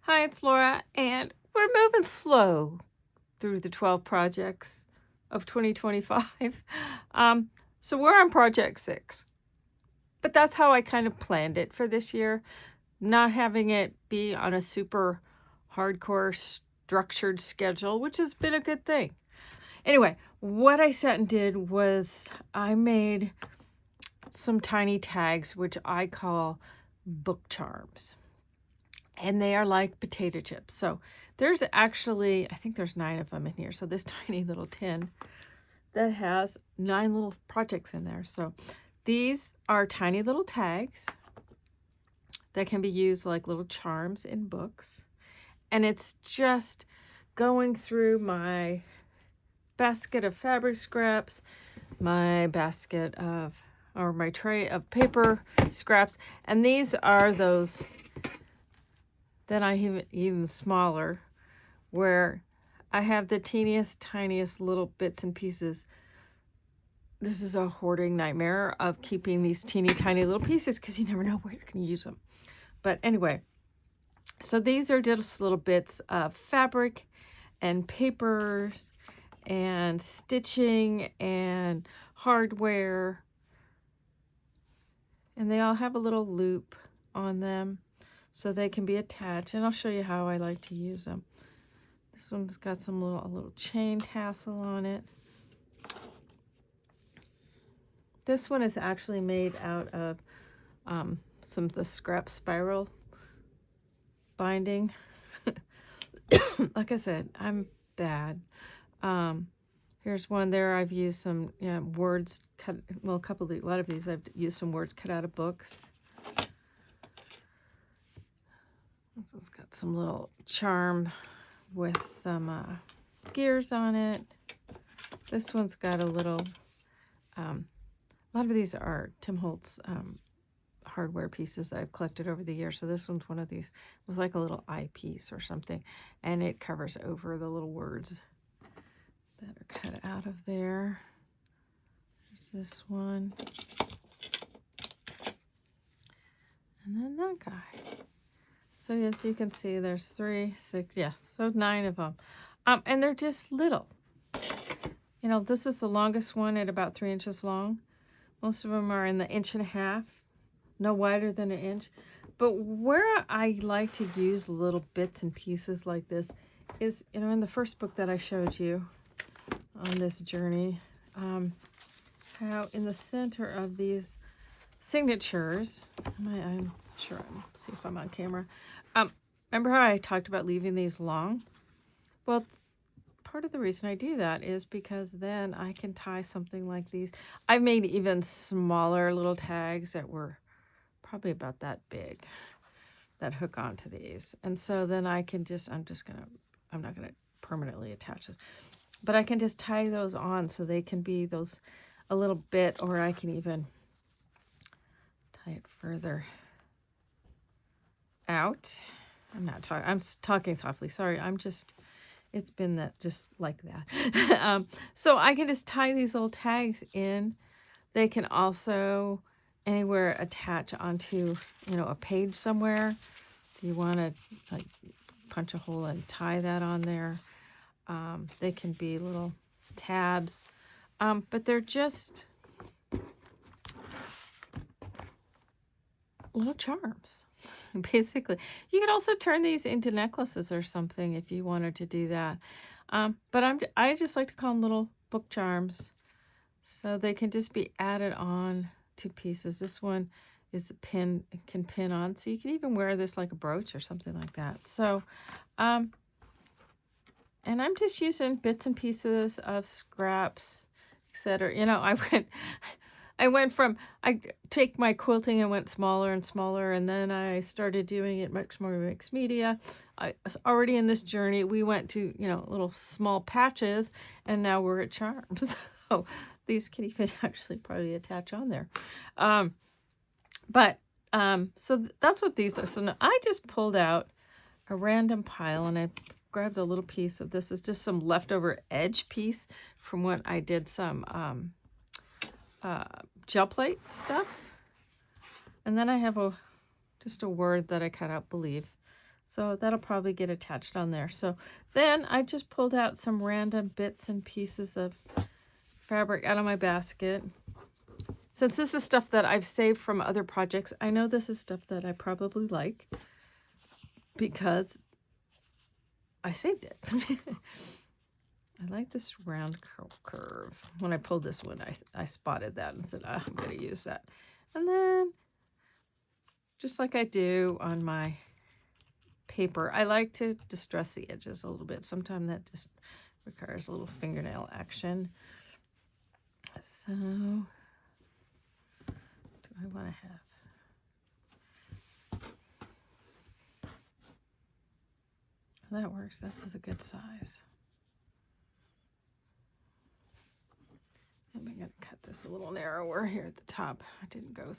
Hi, it's Laura, and we're moving slow through the 12 projects of 2025. So we're on project 6, but that's how I kind of planned it for this year, not having it be on a super hardcore structured schedule, which has been a good thing. Anyway, what I sat and did was I made some tiny tags, which I call book charms. And they are like potato chips. So there's actually, I think there's 9 of them in here. So this tiny little tin that has 9 little projects in there. So these are tiny little tags that can be used like little charms in books. And it's just going through my basket of fabric scraps, my basket of, or my tray of paper scraps. And these are those. Then I have even smaller, where I have the teeniest, tiniest little bits and pieces. This is a hoarding nightmare of keeping these teeny, tiny little pieces because you never know where you're going to use them. But anyway, so these are just little bits of fabric and papers and stitching and hardware. And they all have a little loop on them, so they can be attached, and I'll show you how I like to use them. This one's got a little chain tassel on it. This one is actually made out of some of the scrap spiral binding. Like I said, I'm bad. Here's one there. I've used some words cut. Well, a lot of these I've used some words cut out of books. This one's got some little charm with some gears on it. This one's got a little, a lot of these are Tim Holtz hardware pieces I've collected over the years. So this one's one of these. It was like a little eyepiece or something. And it covers over the little words that are cut out of there. There's this one. And then that guy. So yes, you can see there's 3, 6, yes, so 9 of them. And they're just little. You know, this is the longest one at about 3 inches long. Most of them are in the 1.5 inches, no wider than 1 inch. But where I like to use little bits and pieces like this is, you know, in the first book that I showed you on this journey, how in the center of these signatures, I'm sure, see if I'm on camera. Remember how I talked about leaving these long? Well, part of the reason I do that is because then I can tie something like these. I've made even smaller little tags that were probably about that big that hook onto these. And so then I can I'm not gonna permanently attach this, but I can just tie those on so they can be those a little bit, or I can even tie it further out. I'm talking softly. Sorry. It's been just like that. So I can just tie these little tags in. They can also anywhere attach onto, a page somewhere. If you want to like punch a hole and tie that on there. They can be little tabs, but they're just little charms. Basically, you could also turn these into necklaces or something if you wanted to do that. But I just like to call them little book charms, so they can just be added on to pieces. This one is can pin on, so you can even wear this like a brooch or something like that. So, and I'm just using bits and pieces of scraps, etc. I take my quilting and went smaller and smaller, and then I started doing it much more mixed media. I was already in this journey. We went to, little small patches, and now we're at charms. So these can even actually probably attach on there. So that's what these are. So now I just pulled out a random pile, and I grabbed a little piece of this. Is just some leftover edge piece from when I did some gel plate stuff. And then I have just a word that I cut out, believe. So that'll probably get attached on there. So then I just pulled out some random bits and pieces of fabric out of my basket. Since this is stuff that I've saved from other projects, I know this is stuff that I probably like because I saved it. I like this round curve. When I pulled this one, I spotted that and said, I'm going to use that. And then, just like I do on my paper, I like to distress the edges a little bit. Sometimes that just requires a little fingernail action. So, do I want to have... That works. This is a good size. I'm going to cut this a little narrower here at the top. I didn't go...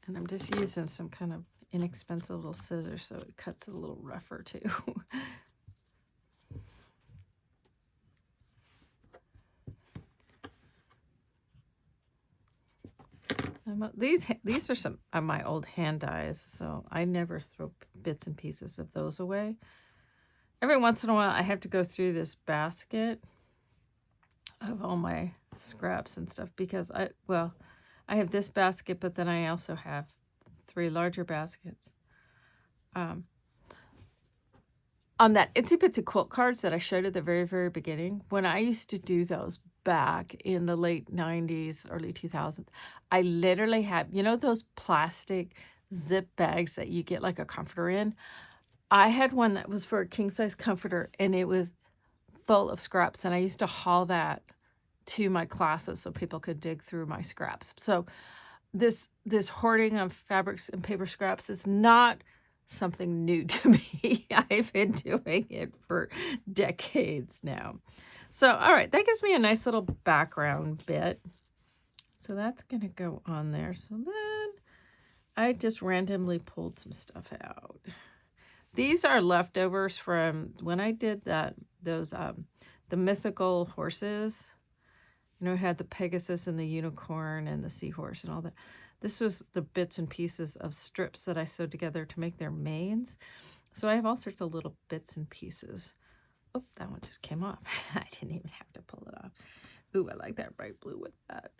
And I'm just using some kind of inexpensive little scissors so it cuts it a little rougher too. These are some of my old hand dyes, so I never throw bits and pieces of those away. Every once in a while I have to go through this basket of all my scraps and stuff because I have this basket, but then I also have 3 larger baskets. On that Itsy Bitsy quilt cards that I showed at the very, very beginning, when I used to do those back in the late 90s, early 2000s, I literally had, you know, those plastic zip bags that you get like a comforter in? I had one that was for a king-size comforter, and it was full of scraps, and I used to haul that to my classes so people could dig through my scraps. So this hoarding of fabrics and paper scraps is not something new to me. I've been doing it for decades now. So, all right, that gives me a nice little background bit. So that's going to go on there. So then I just randomly pulled some stuff out. These are leftovers from when I did those the mythical horses. You know, it had the Pegasus and the unicorn and the seahorse and all that. This was the bits and pieces of strips that I sewed together to make their manes. So I have all sorts of little bits and pieces. Oh, that one just came off. I didn't even have to pull it off. Ooh, I like that bright blue with that.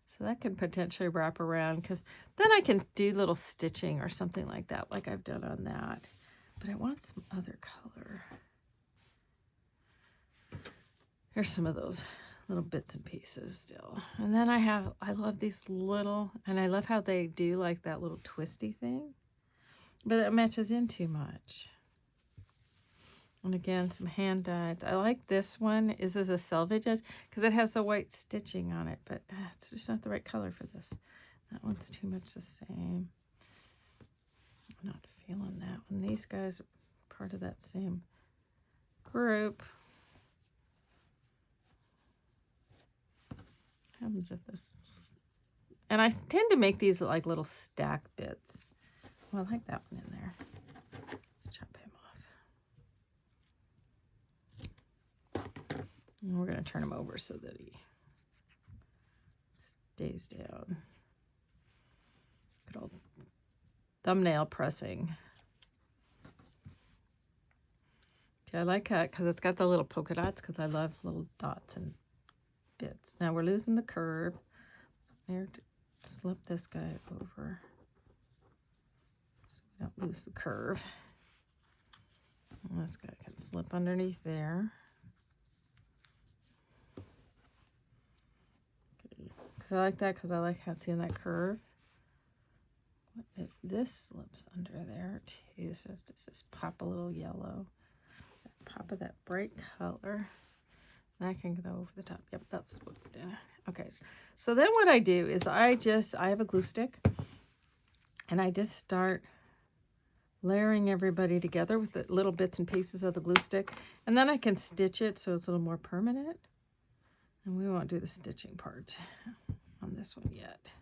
So that could potentially wrap around because then I can do little stitching or something like that, like I've done on that. But I want some other color. Here's some of those little bits and pieces still. And then I love these little, and I love how they do like that little twisty thing. But it matches in too much. And again, some hand dyed. I like this one. This is a selvage edge because it has the white stitching on it, but it's just not the right color for this. That one's too much the same. I'm not feeling that one. These guys are part of that same group. What happens if this... And I tend to make these like little stack bits. Well, I like that one in there. Let's chop him off. And we're going to turn him over so that he stays down. Good old thumbnail pressing. Okay, I like that because it's got the little polka dots because I love little dots and bits. Now we're losing the curve. So here to slip this guy over so we don't lose the curve. And this guy can slip underneath there. I like that because I like seeing that curve. What if this slips under there too? So it's just pop a little yellow, pop of that bright color. That can go over the top. Yep, that's what we're doing. Okay, so then what I do is I have a glue stick, and I just start layering everybody together with the little bits and pieces of the glue stick, and then I can stitch it so it's a little more permanent. And we won't do the stitching part on this one yet.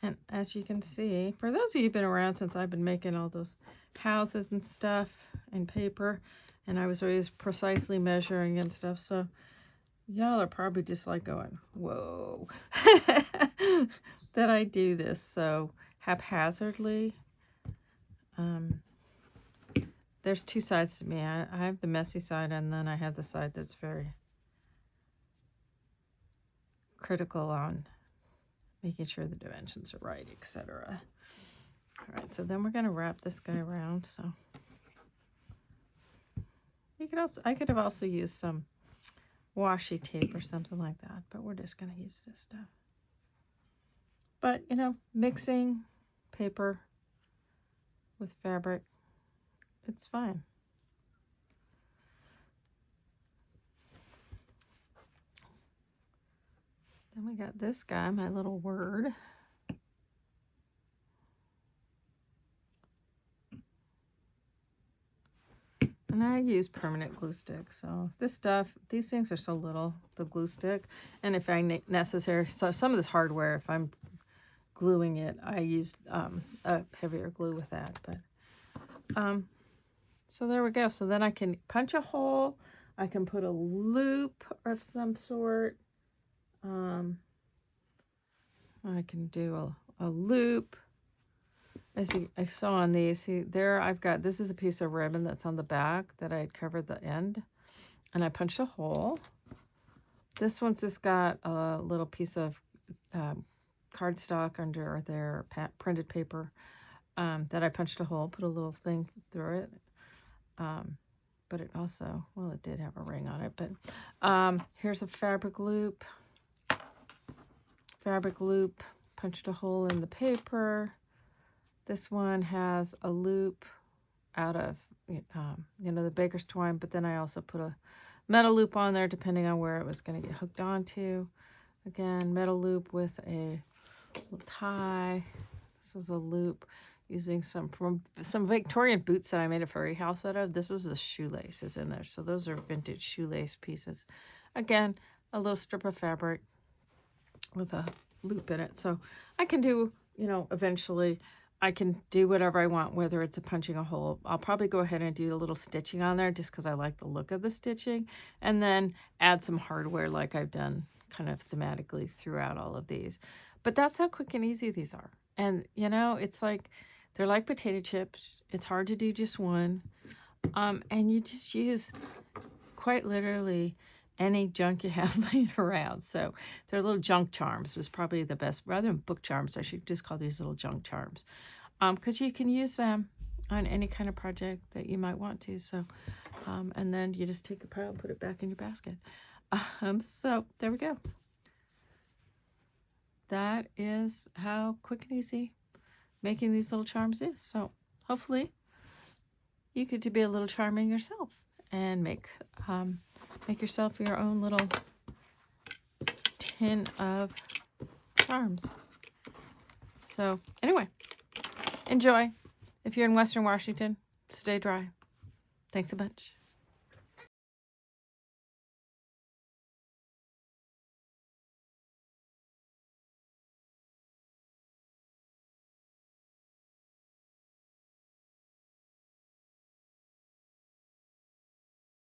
And as you can see, for those of you who've been around since I've been making all those houses and stuff and paper, and I was always precisely measuring and stuff, so y'all are probably just like going, whoa. that I do this so haphazardly. There's two sides to me. I have the messy side, and then I have the side that's very critical on making sure the dimensions are right, etc. All right, so then we're going to wrap this guy around. So I could have also used some washi tape or something like that, but we're just going to use this stuff. But, you know, mixing paper with fabric, it's fine. Then we got this guy, my little word. And I use permanent glue stick. So this stuff, these things are so little, the glue stick. And if necessary, so some of this hardware, if I'm gluing it, I use a heavier glue with that. But so there we go. So then I can punch a hole. I can put a loop of some sort. I can do a loop. As I saw on these, see there I've got, this is a piece of ribbon that's on the back that I had covered the end. And I punched a hole. This one's just got a little piece of cardstock under there, printed paper, that I punched a hole, put a little thing through it. But it also, well, it did have a ring on it. But here's a fabric loop. Punched a hole in the paper. This one has a loop out of, the baker's twine, but then I also put a metal loop on there depending on where it was going to get hooked onto. Again, metal loop with a little tie. This is a loop using some Victorian boots that I made a fairy house out of. This was the shoelaces in there, so those are vintage shoelace pieces. Again, a little strip of fabric with a loop in it. So I can do, eventually I can do whatever I want, whether it's punching a hole. I'll probably go ahead and do a little stitching on there just because I like the look of the stitching, and then add some hardware like I've done kind of thematically throughout all of these. But that's how quick and easy these are. And, it's like, they're like potato chips. It's hard to do just one. And you just use, quite literally, any junk you have laying around. So they're little junk charms was probably the best. Rather than book charms, I should just call these little junk charms. Because you can use them on any kind of project that you might want to. So, and then you just take a pile and put it back in your basket. So there we go. That is how quick and easy making these little charms is. So hopefully you could be a little charming yourself and make yourself your own little tin of charms. So anyway, enjoy. If you're in Western Washington, stay dry. Thanks a bunch.